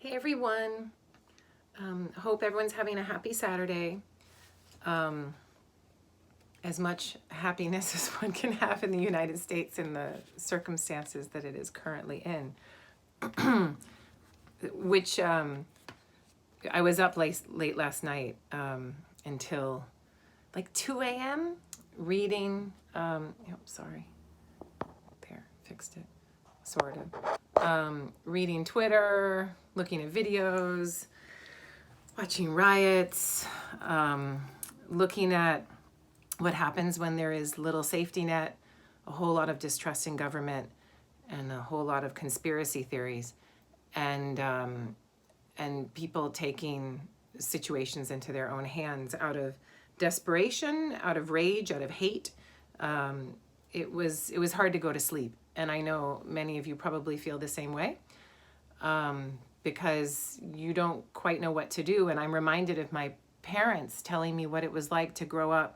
Hey everyone, hope everyone's having a happy Saturday. As much happiness as one can have in the United States in the circumstances that it is currently in. Which I was up late last night until like 2 a.m. reading, sorry, there, fixed it, sort of. Reading Twitter, looking at videos, watching riots, looking at what happens when there is little safety net, a whole lot of distrust in government, and a whole lot of conspiracy theories, and people taking situations into their own hands out of desperation, out of rage, out of hate. It was hard to go to sleep, and I know many of you probably feel the same way. Because you don't quite know what to do. And I'm reminded of my parents telling me what it was like to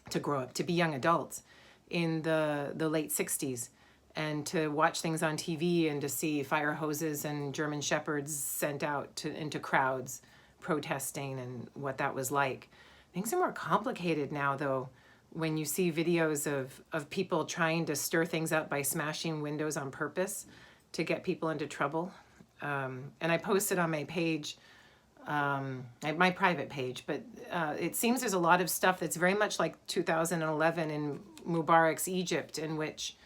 to be young adults in the late 60s, and to watch things on TV and to see fire hoses and German shepherds sent out into crowds protesting and what that was like. Things are more complicated now, though, when you see videos of people trying to stir things up by smashing windows on purpose to get people into trouble. And I posted on my page, my private page, but it seems there's a lot of stuff that's very much like 2011 in Mubarak's Egypt, in which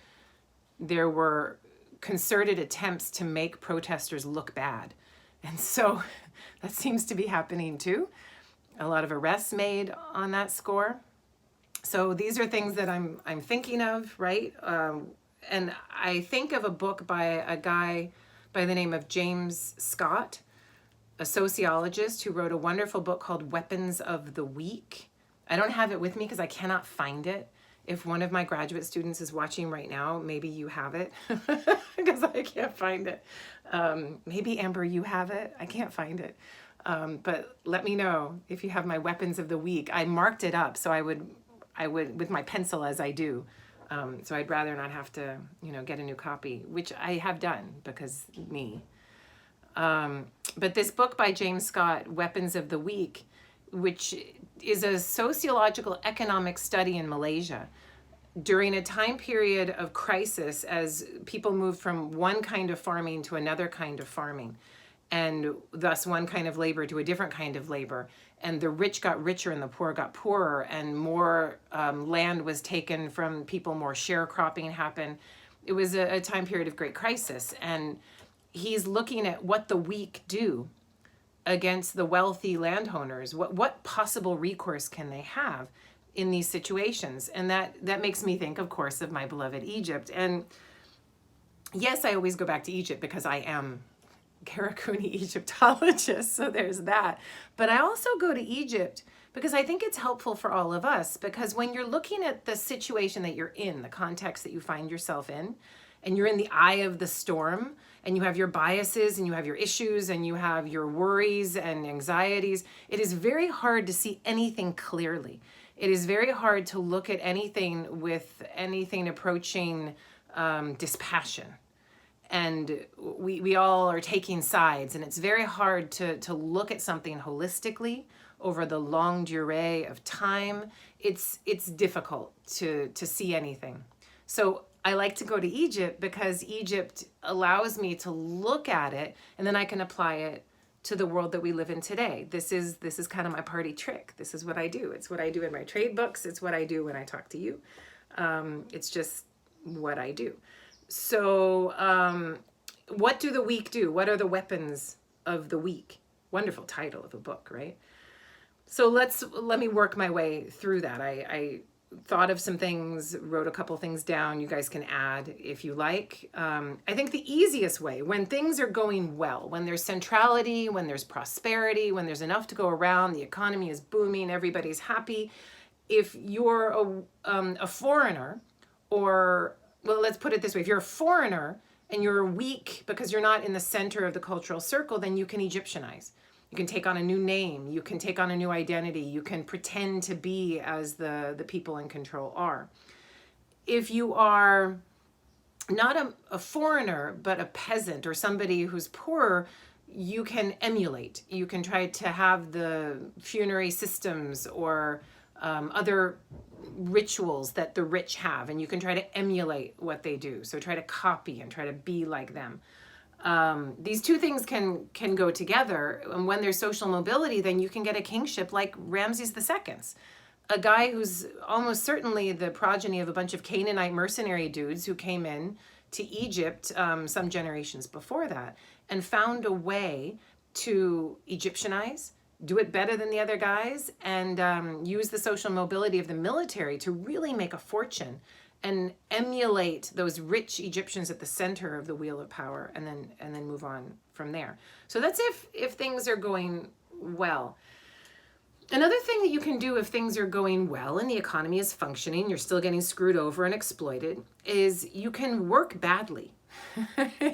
there were concerted attempts to make protesters look bad. And so that seems to be happening too. A lot of arrests made on that score. So these are things that I'm thinking of, right? And I think of a book by a guy by the name of James Scott, a sociologist who wrote a wonderful book called Weapons of the Weak. I don't have it with me because I cannot find it. If one of my graduate students is watching right now, maybe you have it because I can't find it. Maybe Amber, you have it. I can't find it. But let me know if you have my Weapons of the Week. I marked it up so I would with my pencil, as I do. So I'd rather not have to, get a new copy, which I have done because me. But this book by James Scott, Weapons of the Weak, which is a sociological economic study in Malaysia during a time period of crisis as people moved from one kind of farming to another kind of farming, and thus one kind of labor to a different kind of labor. And the rich got richer and the poor got poorer, and more land was taken from people, more sharecropping happened. It was a time period of great crisis. And he's looking at what the weak do against the wealthy landowners. What possible recourse can they have in these situations? And that makes me think, of course, of my beloved Egypt. And yes, I always go back to Egypt because I am Karakuni Egyptologist, so there's that. But I also go to Egypt because I think it's helpful for all of us, because when you're looking at the situation that you're in, the context that you find yourself in, and you're in the eye of the storm, and you have your biases and you have your issues and you have your worries and anxieties, it is very hard to see anything clearly. It is very hard to look at anything with anything approaching dispassion. And we all are taking sides, and it's very hard to look at something holistically over the long durée of time. It's difficult to see anything. So I like to go to Egypt because Egypt allows me to look at it, and then I can apply it to the world that we live in today. This is kind of my party trick. This is what I do. It's what I do in my trade books. It's what I do when I talk to you. It's just what I do. So what do the weak do? What are the weapons of the weak? Wonderful title of a book, right? So let me work my way through that. I thought of some things, wrote a couple things down. You guys can add if you like. I think the easiest way, when things are going well, when there's centrality, when there's prosperity, when there's enough to go around, the economy is booming, everybody's happy. If you're a foreigner, or, well, let's put it this way, if you're a foreigner and you're weak because you're not in the center of the cultural circle, then you can Egyptianize. You can take on a new name. You can take on a new identity. You can pretend to be as the people in control are. If you are not a foreigner, but a peasant or somebody who's poorer, you can emulate. You can try to have the funerary systems or other rituals that the rich have, and you can try to emulate what they do. So try to copy and try to be like them. These two things can go together, and when there's social mobility, then you can get a kingship like Ramses II's, a guy who's almost certainly the progeny of a bunch of Canaanite mercenary dudes who came in to Egypt some generations before that and found a way to Egyptianize, do it better than the other guys, and use the social mobility of the military to really make a fortune and emulate those rich Egyptians at the center of the wheel of power, and then move on from there. So that's if things are going well. Another thing that you can do if things are going well and the economy is functioning, you're still getting screwed over and exploited, is you can work badly.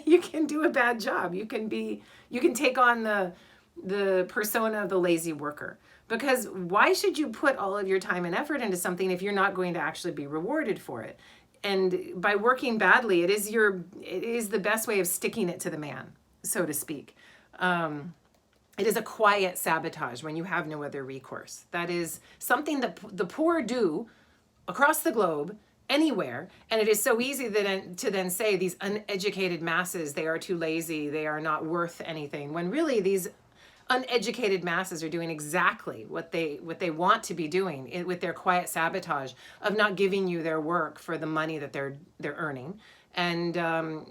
You can do a bad job. You can take on the persona of the lazy worker. Because why should you put all of your time and effort into something if you're not going to actually be rewarded for it? And by working badly, it is the best way of sticking it to the man, so to speak. It is a quiet sabotage when you have no other recourse. That is something that the poor do across the globe, anywhere, and it is so easy to then say these uneducated masses, they are too lazy, they are not worth anything, when really these uneducated masses are doing exactly what they want to be doing with their quiet sabotage of not giving you their work for the money that they're earning, and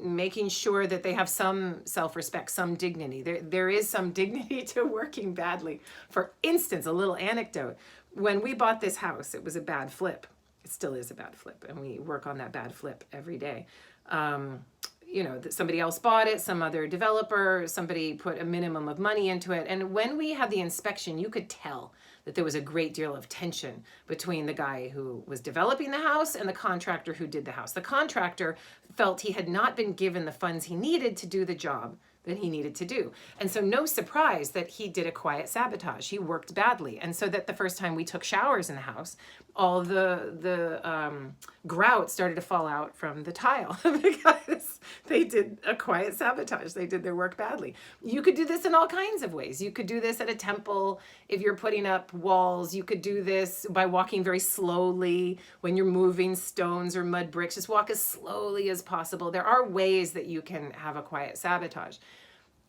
making sure that they have some self-respect, some dignity. There is some dignity to working badly. For instance, a little anecdote. When we bought this house, it was a bad flip. It still is a bad flip, and we work on that bad flip every day. Somebody else bought it, some other developer, somebody put a minimum of money into it. And when we had the inspection, you could tell that there was a great deal of tension between the guy who was developing the house and the contractor who did the house. The contractor felt he had not been given the funds he needed to do the job that he needed to do. And so no surprise that he did a quiet sabotage. He worked badly. And so that the first time we took showers in the house, all the grout started to fall out from the tile because they did a quiet sabotage. They did their work badly. You could do this in all kinds of ways. You could do this at a temple if you're putting up walls. You could do this by walking very slowly when you're moving stones or mud bricks. Just walk as slowly as possible. There are ways that you can have a quiet sabotage.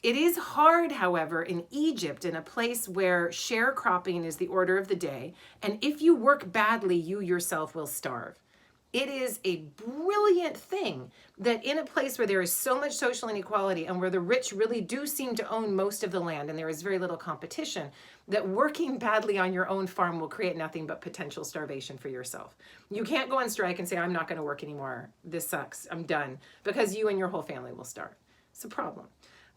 It is hard, however, in Egypt, in a place where sharecropping is the order of the day, and if you work badly, you yourself will starve. It is a brilliant thing that in a place where there is so much social inequality and where the rich really do seem to own most of the land and there is very little competition, that working badly on your own farm will create nothing but potential starvation for yourself. You can't go on strike and say, I'm not going to work anymore. This sucks. I'm done. Because you and your whole family will starve. It's a problem.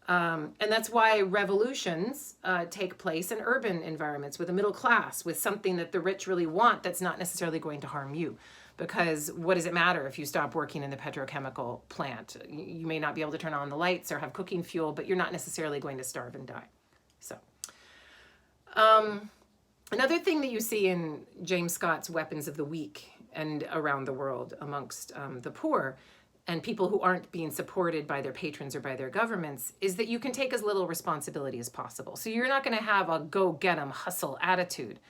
And that's why revolutions take place in urban environments with a middle class, with something that the rich really want that's not necessarily going to harm you. Because what does it matter if you stop working in the petrochemical plant? You may not be able to turn on the lights or have cooking fuel, but you're not necessarily going to starve and die. So, another thing that you see in James Scott's Weapons of the Weak and around the world amongst the poor and people who aren't being supported by their patrons or by their governments is that you can take as little responsibility as possible. So you're not going to have a go-get-'em hustle attitude.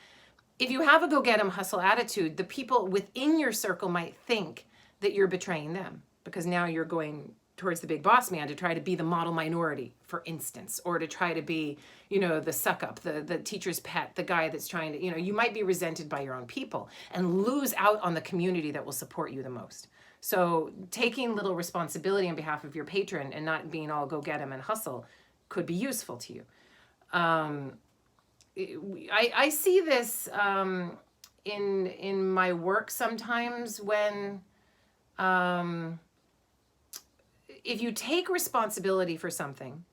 If you have a go-get-'em hustle attitude, the people within your circle might think that you're betraying them because now you're going towards the big boss man to try to be the model minority, for instance, or to try to be, the suck-up, the teacher's pet, the guy that's trying to, you might be resented by your own people and lose out on the community that will support you the most. So taking little responsibility on behalf of your patron and not being all go get 'em and hustle could be useful to you. I see this in my work sometimes when if you take responsibility for something,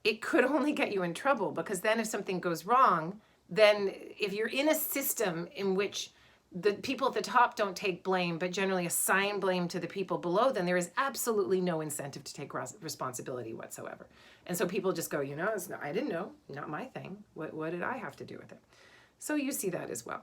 it could only get you in trouble, because then if something goes wrong, then if you're in a system in which the people at the top don't take blame, but generally assign blame to the people below, then there is absolutely no incentive to take responsibility whatsoever. And so people just go, I didn't know, not my thing. What did I have to do with it? So you see that as well.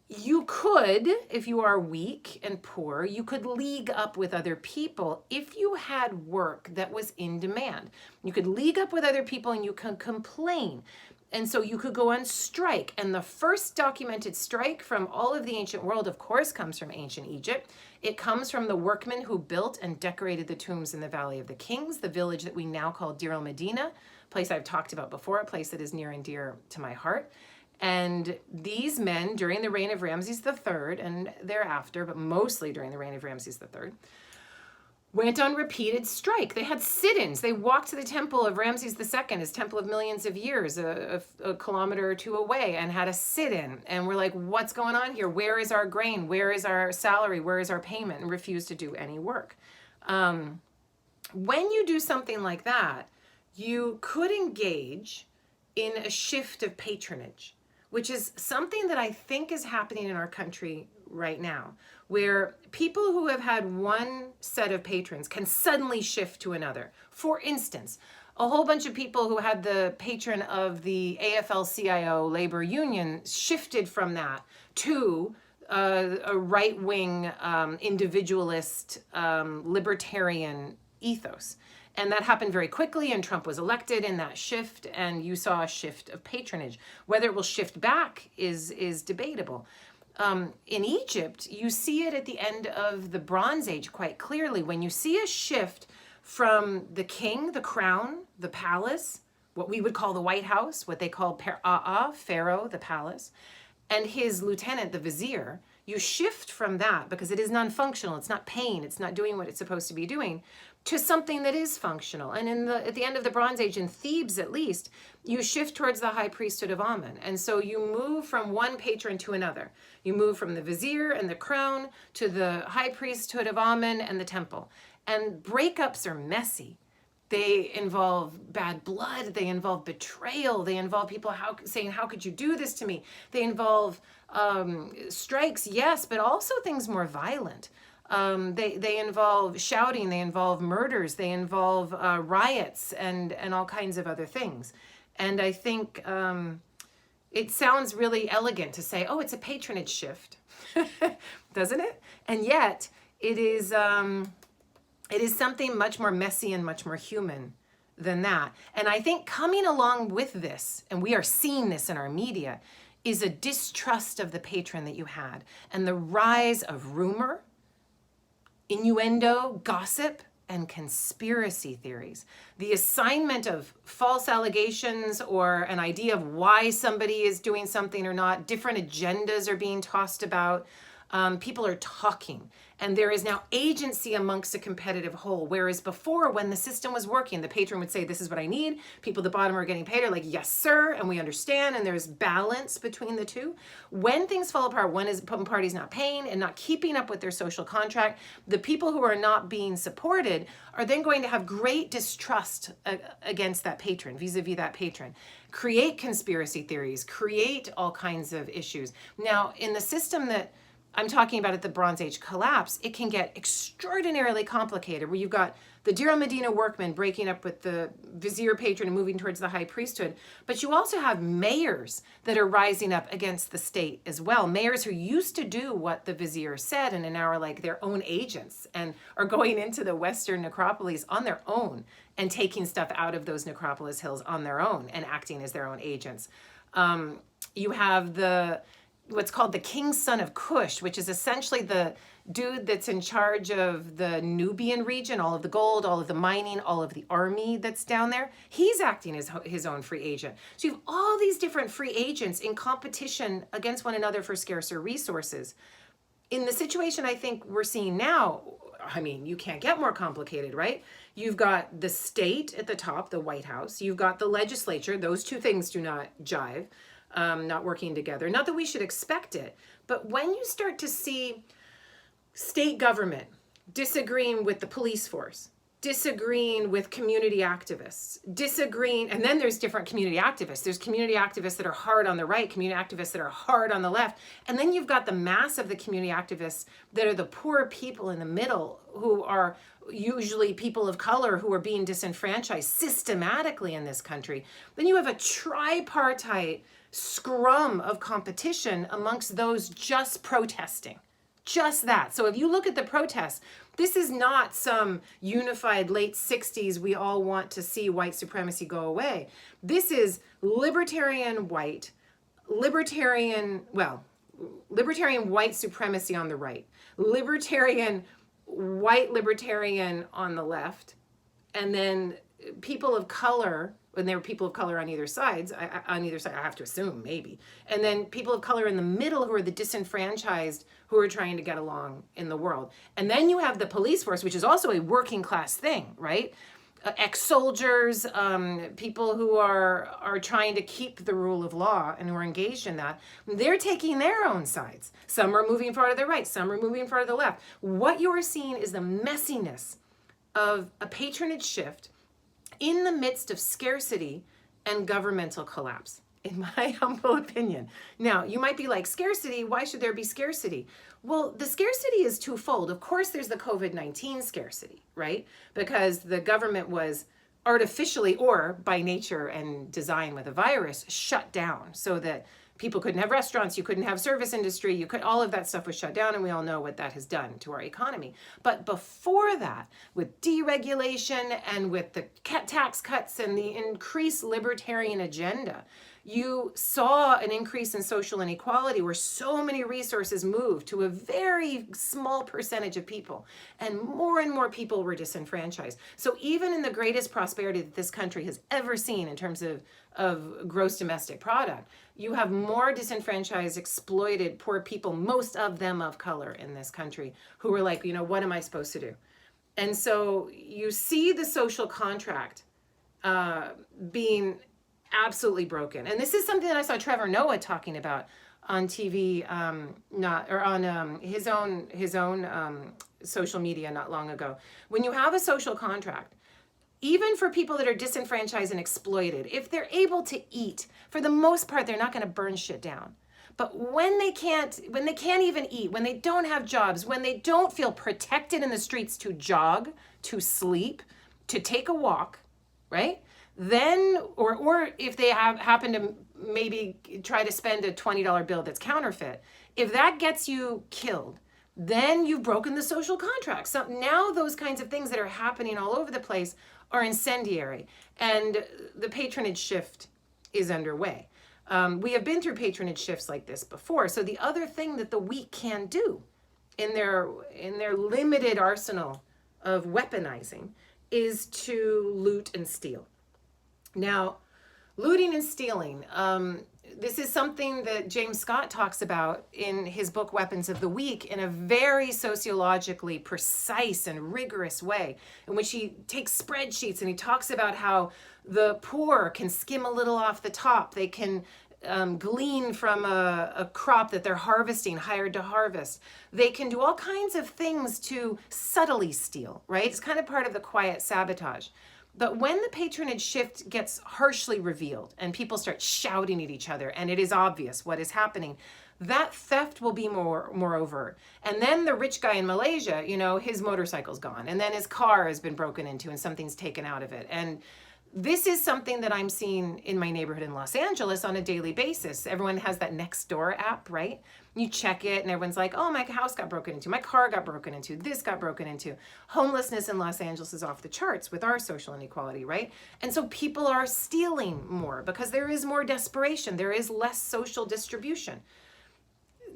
You could, if you are weak and poor, you could league up with other people if you had work that was in demand. You could league up with other people and you could complain. And so you could go on strike. And the first documented strike from all of the ancient world, of course, comes from ancient Egypt. It comes from the workmen who built and decorated the tombs in the Valley of the Kings, the village that we now call Deir el-Medina, a place I've talked about before, a place that is near and dear to my heart. And these men, during the reign of Ramses III and thereafter, but mostly during the reign of Ramses III, went on repeated strike. They had sit-ins. They walked to the temple of Ramses II, his temple of millions of years, a kilometer or two away, and had a sit-in. And we're like, what's going on here? Where is our grain? Where is our salary? Where is our payment? And refused to do any work. When you do something like that, you could engage in a shift of patronage, which is something that I think is happening in our country right now, where people who have had one set of patrons can suddenly shift to another. For instance, a whole bunch of people who had the patron of the AFL-CIO labor union shifted from that to a right-wing, individualist, libertarian ethos. And that happened very quickly, and Trump was elected in that shift, and you saw a shift of patronage. Whether it will shift back is debatable. In Egypt, you see it at the end of the Bronze Age quite clearly, when you see a shift from the king, the crown, the palace, what we would call the White House, what they call Pharaoh, the palace, and his lieutenant, the vizier. You shift from that because it is non-functional, it's not paying, it's not doing what it's supposed to be doing, to something that is functional. And at the end of the Bronze Age, in Thebes at least, you shift towards the high priesthood of Amun. And so you move from one patron to another. You move from the vizier and the crown to the high priesthood of Amun and the temple. And breakups are messy. They involve bad blood, they involve betrayal, they involve people saying, how could you do this to me? They involve strikes, yes, but also things more violent. They involve shouting, they involve murders, they involve riots and all kinds of other things. And I think it sounds really elegant to say, oh, it's a patronage shift, doesn't it? And yet it is something much more messy and much more human than that. And I think coming along with this, and we are seeing this in our media, is a distrust of the patron that you had, and the rise of rumor, innuendo, gossip, and conspiracy theories. The assignment of false allegations or an idea of why somebody is doing something or not, different agendas are being tossed about. People are talking, and there is now agency amongst a competitive whole. Whereas before, when the system was working, the patron would say, this is what I need. People at the bottom are getting paid are like, yes, sir, and we understand, and there's balance between the two. When things fall apart, one party's not paying and not keeping up with their social contract, the people who are not being supported are then going to have great distrust against that patron, vis-a-vis that patron. Create conspiracy theories, create all kinds of issues. Now, in the system that I'm talking about at the Bronze Age collapse, it can get extraordinarily complicated, where you've got the Deir el-Medina workmen breaking up with the vizier patron and moving towards the high priesthood. But you also have mayors that are rising up against the state as well. Mayors who used to do what the vizier said and now are like their own agents and are going into the Western necropolis on their own and taking stuff out of those necropolis hills on their own and acting as their own agents. You have what's called the king's son of Cush, which is essentially the dude that's in charge of the Nubian region, all of the gold, all of the mining, all of the army that's down there. He's acting as his own free agent. So you have all these different free agents in competition against one another for scarcer resources. In the situation I think we're seeing now, I mean, you can't get more complicated, right? You've got the state at the top, the White House. You've got the legislature. Those two things do not jive. Not working together. Not that we should expect it, but when you start to see state government disagreeing with the police force, disagreeing with community activists, disagreeing, and then there's different community activists. There's community activists that are hard on the right, community activists that are hard on the left, and then you've got the mass of the community activists that are the poor people in the middle who are usually people of color who are being disenfranchised systematically in this country. Then you have a tripartite scrum of competition amongst those just protesting. Just that. So if you look at the protests, this is not some unified late 60s, we all want to see white supremacy go away. This is libertarian white, libertarian white supremacy on the right, libertarian white libertarian on the left, and then people of color, when there were people of color on either side, I have to assume, maybe. And then people of color in the middle who are the disenfranchised who are trying to get along in the world. And then you have the police force, which is also a working class thing, right? Ex-soldiers, people who are trying to keep the rule of law and who are engaged in that, they're taking their own sides. Some are moving far to the right, some are moving far to the left. What you are seeing is the messiness of a patronage shift in the midst of scarcity and governmental collapse, in my humble opinion. Now, you might be like, scarcity, why should there be scarcity? Well, the scarcity is twofold. Of course, there's the COVID-19 scarcity, right? Because the government was artificially, or by nature and design with a virus, shut down so that people couldn't have restaurants, you couldn't have service industry, all of that stuff was shut down, and we all know what that has done to our economy. But before that, with deregulation and with the tax cuts and the increased libertarian agenda, you saw an increase in social inequality where so many resources moved to a very small percentage of people, and more people were disenfranchised. So even in the greatest prosperity that this country has ever seen in terms of gross domestic product, you have more disenfranchised, exploited, poor people, most of them of color in this country, who are like, what am I supposed to do? And so you see the social contract being absolutely broken. And this is something that I saw Trevor Noah talking about on TV, on his own social media not long ago. When you have a social contract, even for people that are disenfranchised and exploited, if they're able to eat, for the most part, they're not going to burn shit down. But when they can't even eat, when they don't have jobs, when they don't feel protected in the streets to jog, to sleep, to take a walk, right? Then, or if they happen to maybe try to spend a $20 bill that's counterfeit, if that gets you killed, then you've broken the social contract. So now those kinds of things that are happening all over the place are incendiary, and the patronage shift is underway. We have been through patronage shifts like this before. So the other thing that the weak can do in their limited arsenal of weaponizing is to loot and steal. Now, looting and stealing, this is something that James Scott talks about in his book, Weapons of the Weak, in a very sociologically precise and rigorous way, in which he takes spreadsheets and he talks about how the poor can skim a little off the top. They can glean from a crop that they're harvesting, hired to harvest. They can do all kinds of things to subtly steal, right? It's kind of part of the quiet sabotage. But when the patronage shift gets harshly revealed and people start shouting at each other and it is obvious what is happening, that theft will be more overt. And then the rich guy in Malaysia, his motorcycle's gone, and then his car has been broken into and something's taken out of it. And this is something that I'm seeing in my neighborhood in Los Angeles on a daily basis. Everyone has that Nextdoor app, right? You check it and everyone's like, oh, my house got broken into, my car got broken into, this got broken into. Homelessness in Los Angeles is off the charts with our social inequality, right? And so people are stealing more because there is more desperation. There is less social distribution.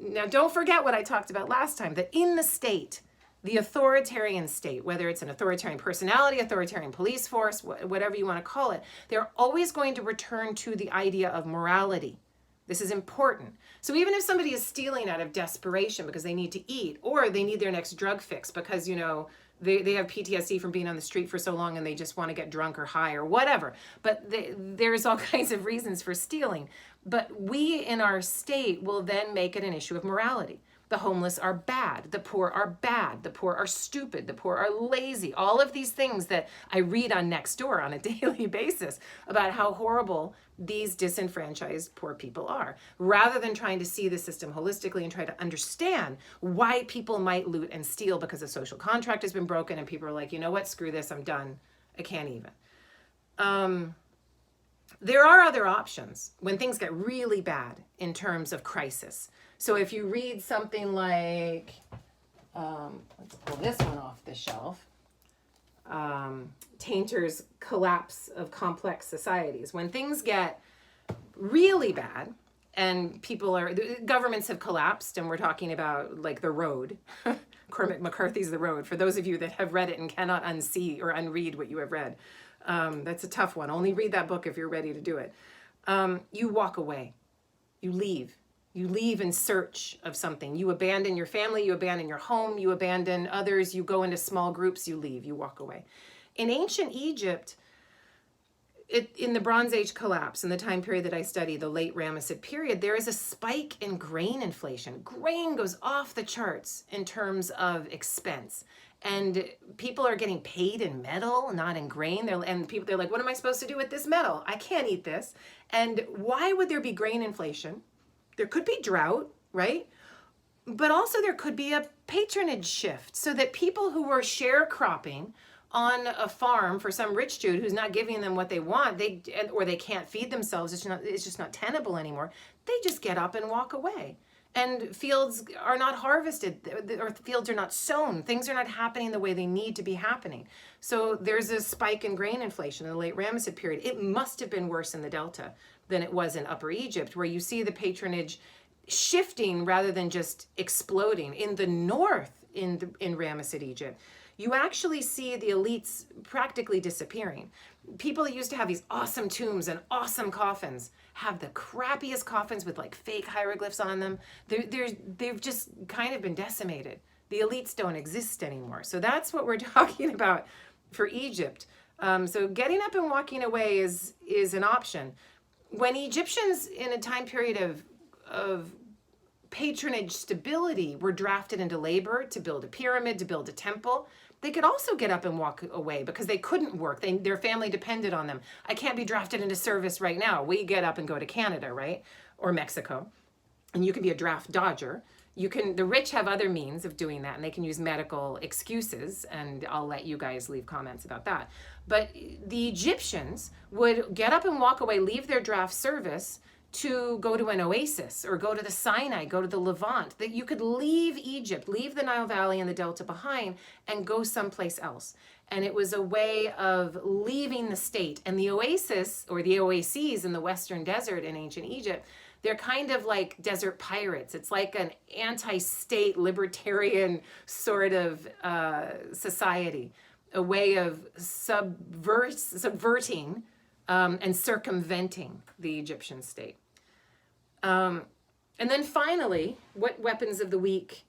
Now, don't forget what I talked about last time, that in the state, the authoritarian state, whether it's an authoritarian personality, authoritarian police force, whatever you want to call it, they're always going to return to the idea of morality. This is important. So even if somebody is stealing out of desperation because they need to eat, or they need their next drug fix because, they have PTSD from being on the street for so long and they just want to get drunk or high or whatever. But there's all kinds of reasons for stealing. But we in our state will then make it an issue of morality. The homeless are bad. The poor are bad. The poor are stupid. The poor are lazy. All of these things that I read on Nextdoor on a daily basis about how horrible these disenfranchised poor people are, rather than trying to see the system holistically and try to understand why people might loot and steal because a social contract has been broken and people are like, you know what, screw this, I'm done. I can't even. There are other options when things get really bad in terms of crisis. So if you read something like, let's pull this one off the shelf, Tainter's Collapse of Complex Societies. When things get really bad and governments have collapsed, and we're talking about like The Road, Cormac McCarthy's The Road, for those of you that have read it and cannot unsee or unread what you have read. That's a tough one. Only read that book if you're ready to do it. You walk away. You leave. You leave in search of something. You abandon your family. You abandon your home. You abandon others. You go into small groups. You leave. You walk away. In ancient Egypt, in the Bronze Age collapse, in the time period that I study, the late Ramessid period, there is a spike in grain inflation. Grain goes off the charts in terms of expense. And people are getting paid in metal, not in grain. They're like, what am I supposed to do with this metal? I can't eat this. And why would there be grain inflation? There could be drought, right? But also there could be a patronage shift, so that people who were sharecropping on a farm for some rich dude who's not giving them what they want, or they can't feed themselves, it's just not tenable anymore, they just get up and walk away. And fields are not harvested, or fields are not sown. Things are not happening the way they need to be happening. So there's a spike in grain inflation in the late Ramessid period. It must have been worse in the Delta than it was in Upper Egypt, where you see the patronage shifting rather than just exploding. In the north, in Ramessid Egypt, you actually see the elites practically disappearing. People that used to have these awesome tombs and awesome coffins have the crappiest coffins with like fake hieroglyphs on them. They've just kind of been decimated. The elites don't exist anymore. So that's what we're talking about for Egypt. So getting up and walking away is an option. When Egyptians in a time period of patronage stability were drafted into labor to build a pyramid, to build a temple, they could also get up and walk away because they couldn't work. Their family depended on them. I can't be drafted into service right now. We get up and go to Canada, right? Or Mexico. And you can be a draft dodger. The rich have other means of doing that, and they can use medical excuses, and I'll let you guys leave comments about that. But the Egyptians would get up and walk away, leave their draft service to go to an oasis or go to the Sinai, go to the Levant. That you could leave Egypt, leave the Nile Valley and the Delta behind and go someplace else. And it was a way of leaving the state. And the oasis, or the oases in the Western Desert in ancient Egypt, they're kind of like desert pirates. It's like an anti-state libertarian sort of society, a way of subverting and circumventing the Egyptian state. And then finally, what weapons do the weak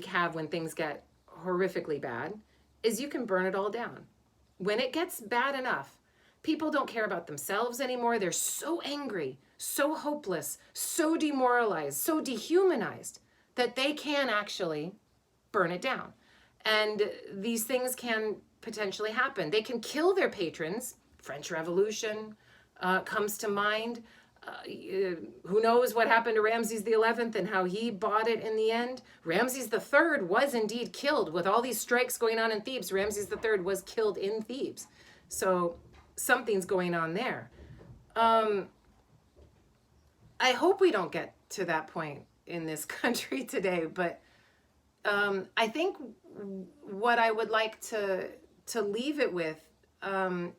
have when things get horrifically bad, is you can burn it all down. When it gets bad enough, people don't care about themselves anymore. They're so angry, so hopeless, so demoralized, so dehumanized that they can actually burn it down. And these things can potentially happen. They can kill their patrons. French Revolution comes to mind. Who knows what happened to Ramses XI and how he bought it in the end. Ramses III was indeed killed. With all these strikes going on in Thebes, Ramses III was killed in Thebes. So something's going on there. I hope we don't get to that point in this country today, but I think what I would like to leave it with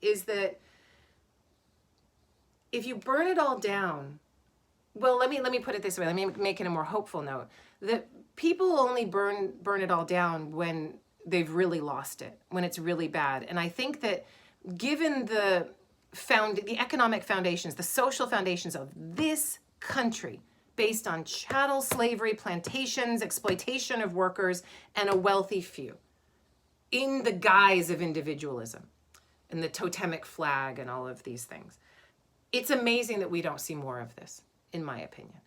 is that if you burn it all down, well, let me put it this way. Let me make it a more hopeful note. That people only burn it all down when they've really lost it, when it's really bad. And I think that given the economic foundations, the social foundations of this country, based on chattel slavery, plantations, exploitation of workers, and a wealthy few, in the guise of individualism and the totemic flag and all of these things. It's amazing that we don't see more of this, in my opinion.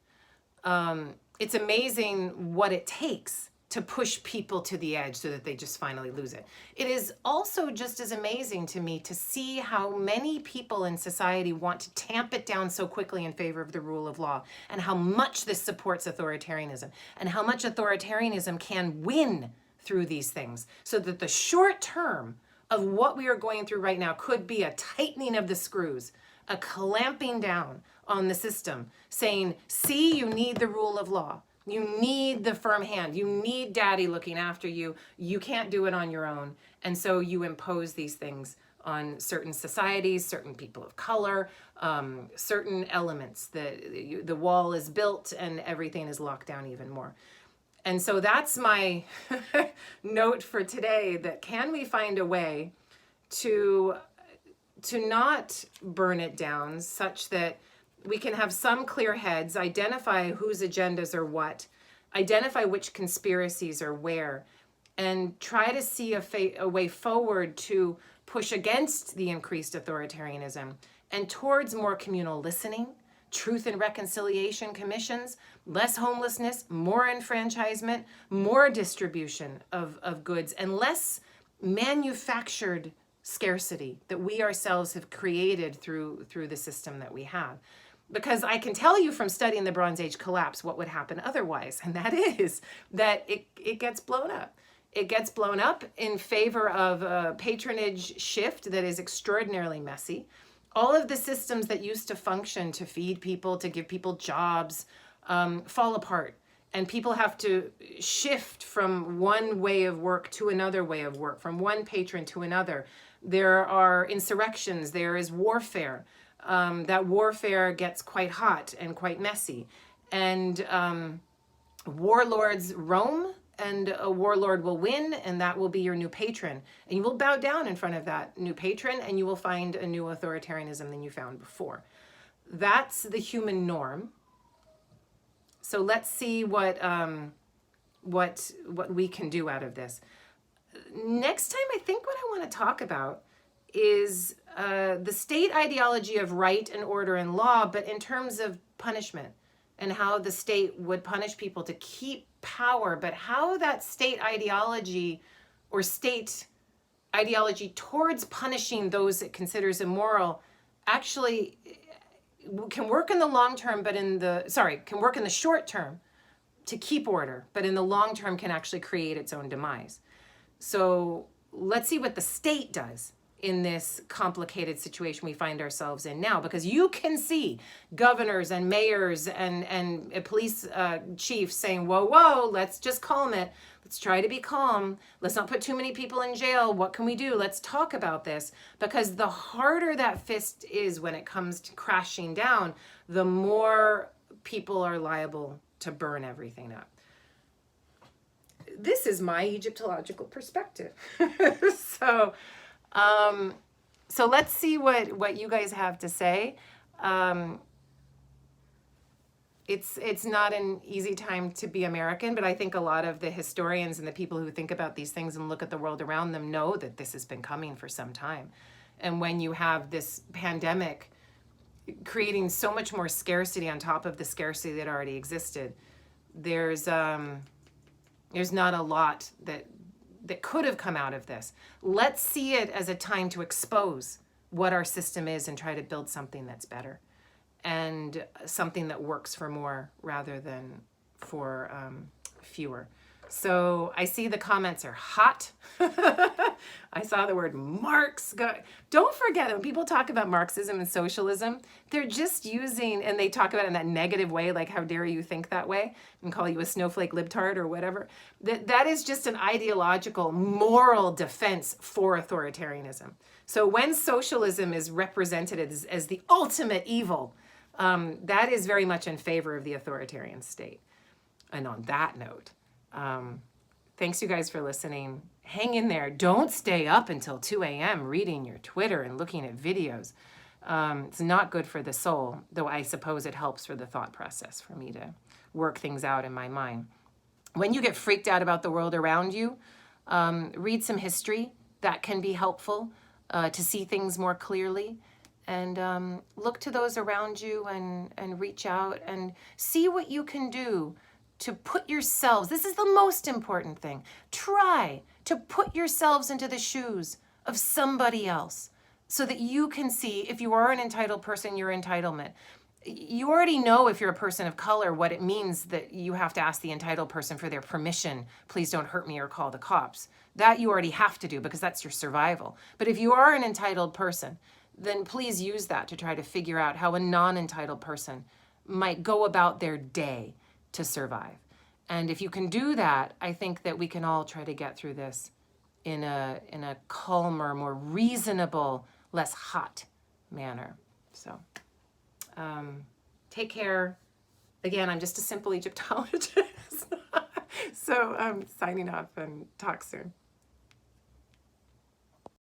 it's amazing what it takes to push people to the edge so that they just finally lose it. It is also just as amazing to me to see how many people in society want to tamp it down so quickly in favor of the rule of law, and how much this supports authoritarianism, and how much authoritarianism can win through these things, so that the short term of what we are going through right now could be a tightening of the screws, a clamping down on the system, saying, see, you need the rule of law. You need the firm hand. You need daddy looking after you. You can't do it on your own. And so you impose these things on certain societies, certain people of color, certain elements. The wall is built and everything is locked down even more. And so that's my note for today, that can we find a way to not burn it down, such that we can have some clear heads, identify whose agendas are what, identify which conspiracies are where, and try to see a way forward to push against the increased authoritarianism and towards more communal listening, truth and reconciliation commissions, less homelessness, more enfranchisement, more distribution of goods, and less manufactured scarcity that we ourselves have created through the system that we have. Because I can tell you from studying the Bronze Age collapse what would happen otherwise, and that is that it gets blown up. It gets blown up in favor of a patronage shift that is extraordinarily messy. All of the systems that used to function to feed people, to give people jobs, fall apart. And people have to shift from one way of work to another way of work, from one patron to another. There are insurrections, there is warfare. That warfare gets quite hot and quite messy. And warlords roam, and a warlord will win, and that will be your new patron. And you will bow down in front of that new patron, and you will find a new authoritarianism than you found before. That's the human norm. So let's see what we can do out of this. Next time, I think what I want to talk about is the state ideology of right and order and law, but in terms of punishment, and how the state would punish people to keep power, but how that state ideology or state ideology towards punishing those it considers immoral actually can work in the long term, but can work in the short term to keep order, but in the long term can actually create its own demise. So let's see what the state does in this complicated situation we find ourselves in now, because you can see governors and mayors and police chiefs saying, whoa, let's just calm it. Let's try to be calm. Let's not put too many people in jail. What can we do? Let's talk about this. Because the harder that fist is when it comes to crashing down, the more people are liable to burn everything up. This is my Egyptological perspective. So let's see what you guys have to say. It's not an easy time to be American, but I think a lot of the historians and the people who think about these things and look at the world around them know that this has been coming for some time. And when you have this pandemic creating so much more scarcity on top of the scarcity that already existed, there's not a lot that could have come out of this. Let's see it as a time to expose what our system is and try to build something that's better, and something that works for more rather than for fewer. So I see the comments are hot. I saw the word Marx. Don't forget, when people talk about Marxism and socialism, they're just using, and they talk about it in that negative way, like how dare you think that way, and call you a snowflake libtard or whatever. That is just an ideological, moral defense for authoritarianism. So when socialism is represented as the ultimate evil, that is very much in favor of the authoritarian state. And on that note, thanks you guys for listening. Hang in there. Don't stay up until 2 a.m. reading your Twitter and looking at videos. It's not good for the soul, though I suppose it helps for the thought process for me to work things out in my mind. When you get freaked out about the world around you, read some history. That can be helpful to see things more clearly. and look to those around you and reach out and see what you can do to put yourselves, this is the most important thing, try to put yourselves into the shoes of somebody else so that you can see if you are an entitled person, your entitlement. You already know if you're a person of color what it means that you have to ask the entitled person for their permission. Please don't hurt me or call the cops. That you already have to do because that's your survival. But if you are an entitled person, then please use that to try to figure out how a non-entitled person might go about their day to survive. And if you can do that, I think that we can all try to get through this in a calmer, more reasonable, less hot manner. So take care. Again, I'm just a simple Egyptologist. So I'm signing off and talk soon.